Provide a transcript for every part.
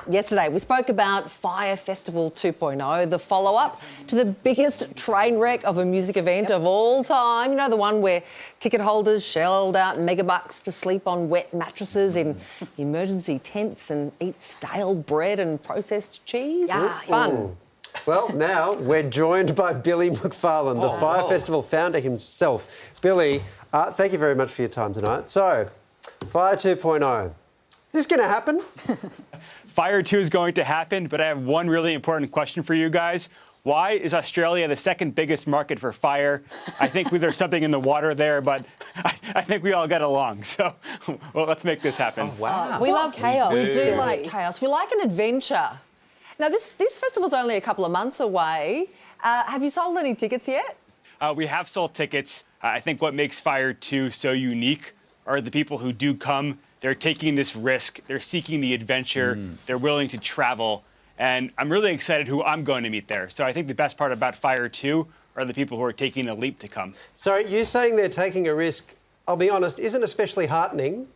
Now, yesterday we spoke about Fyre Festival 2.0, the follow-up to the biggest train wreck of a music event of all time. You know, the one where ticket holders shelled out megabucks to sleep on wet mattresses in emergency tents and eat stale bread and processed cheese. Yeah. Fun. Ooh. Well, now we're joined by Billy McFarlane, the Fyre Festival founder himself. Billy, thank you very much for your time tonight. So, Fyre 2.0. Is this going to happen? Fyre 2 is going to happen, but I have one really important question for you guys. Why is Australia the second biggest market for Fyre? I think there's something in the water there, but I think we all get along. So, well, let's make this happen. Oh, wow. We love chaos. We do do. like chaos. We like an adventure. Now, this festival's only a couple of months away. Have you sold any tickets yet? We have sold tickets. I think what makes Fyre 2 so unique are the people who do come. They're taking this risk. They're seeking the adventure. They're willing to travel. And I'm really excited who I'm going to meet there. So I think the best part about Fyre 2 are the people who are taking the leap to come. So, you saying they're taking a risk, I'll be honest, isn't especially heartening.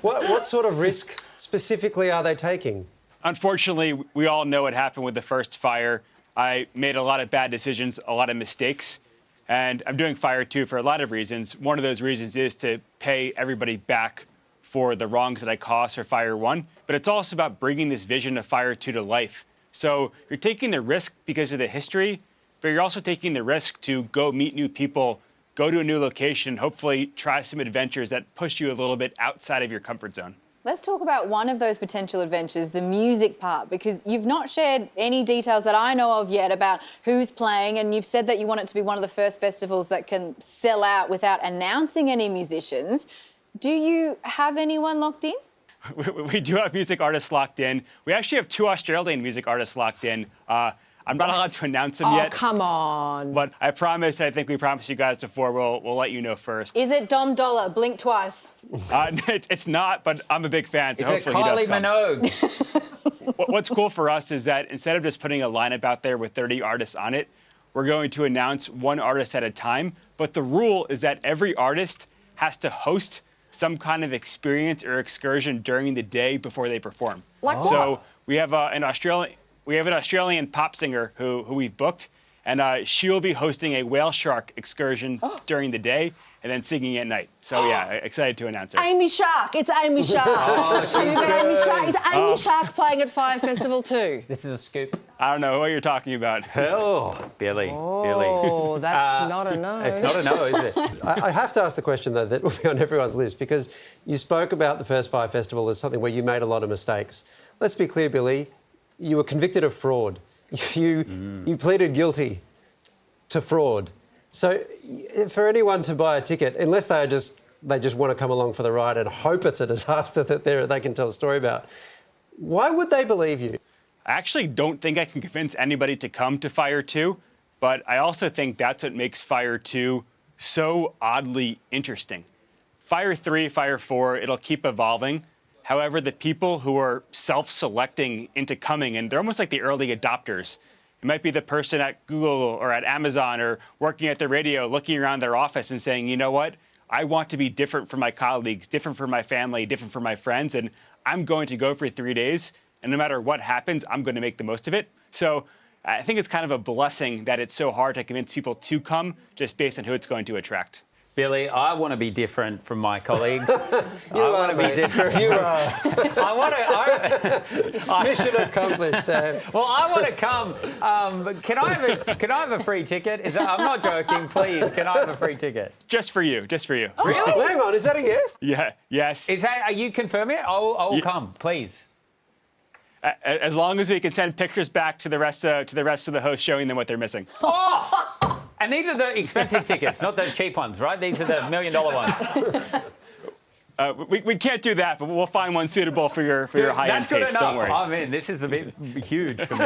What sort of risk specifically are they taking? Unfortunately, we all know what happened with the first Fyre. I made a lot of bad decisions, a lot of mistakes. And I'm doing Fyre 2 for a lot of reasons. One of those reasons is to pay everybody back for the wrongs that I caused for Fyre 1. But it's also about bringing this vision of Fyre 2 to life. So you're taking the risk because of the history, but you're also taking the risk to go meet new people, go to a new location, hopefully try some adventures that push you a little bit outside of your comfort zone. Let's talk about one of those potential adventures, the music part, because you've not shared any details that I know of yet about who's playing, and you've said that you want it to be one of the first festivals that can sell out without announcing any musicians. Do you have anyone locked in? We do have music artists locked in. We actually have 2 Australian music artists locked in. I'm not allowed to announce them yet. Oh, come on. But I promise, I think we promised you guys before, we'll let you know first. Is it Dom Dollar? Blink twice. It's not, but I'm a big fan, so Is it hopefully he does Kylie come. Minogue? What's cool for us is that instead of just putting a lineup out there with 30 artists on it, we're going to announce one artist at a time. But the rule is that every artist has to host some kind of experience or excursion during the day before they perform. Like what? So we have an Australian pop singer who we've booked, and she'll be hosting a whale shark excursion during the day and then singing at night. So yeah, excited to announce her. Amy Shark. It's Amy Shark. We've got Amy Shark. It's Amy Shark playing at Fyre Festival 2. This is a scoop. I don't know what you're talking about. Oh, Billy. Oh, that's not a no. It's not a no, is it? I have to ask the question, though, that will be on everyone's list, because you spoke about the first Fyre Festival as something where you made a lot of mistakes. Let's be clear, Billy. You were convicted of fraud. You pleaded guilty to fraud. So for anyone to buy a ticket, unless they just want to come along for the ride and hope it's a disaster that they can tell a story about, why would they believe you? I actually don't think I can convince anybody to come to Fyre 2, but I also think that's what makes Fyre 2 so oddly interesting. Fyre 3, Fyre 4, it'll keep evolving. However, the people who are self-selecting into coming, and they're almost like the early adopters. It might be the person at Google or at Amazon or working at the radio, looking around their office and saying, you know what? I want to be different from my colleagues, different from my family, different from my friends, and I'm going to go for 3 days. And no matter what happens, I'm going to make the most of it. So I think it's kind of a blessing that it's so hard to convince people to come just based on who it's going to attract. Billy, I want to be different from my colleagues. I want to be different. You are. Mission accomplished, Sam. Well, I want to come. Can I have a free ticket? I'm not joking. Please, can I have a free ticket? Just for you, just for you. Really? Hang on, is that a yes? Yeah, yes. Are you confirming it? I'll come, please. As long as we can send pictures back to the rest of the hosts showing them what they're missing. Oh! And these are the expensive tickets, not the cheap ones, right? These are the $1 million ones. We can't do that, but we'll find one suitable for your high-end taste. Don't worry. I mean, this is a bit huge for me.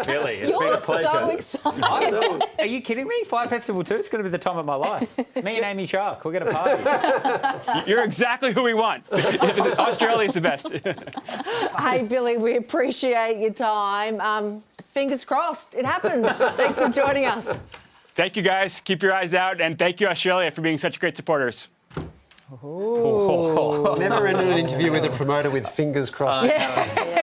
Billy, it's been You're a pleasure. so excited. Are you kidding me? Fyre Festival 2, it's going to be the time of my life. Me and Amy Shark, we're going to party. You're exactly who we want. Australia's the best. Hey, Billy, we appreciate your time. Fingers crossed, it happens. Thanks for joining us. Thank you, guys. Keep your eyes out, and thank you, Australia, for being such great supporters. Never ended an interview with a promoter with fingers crossed. Yeah.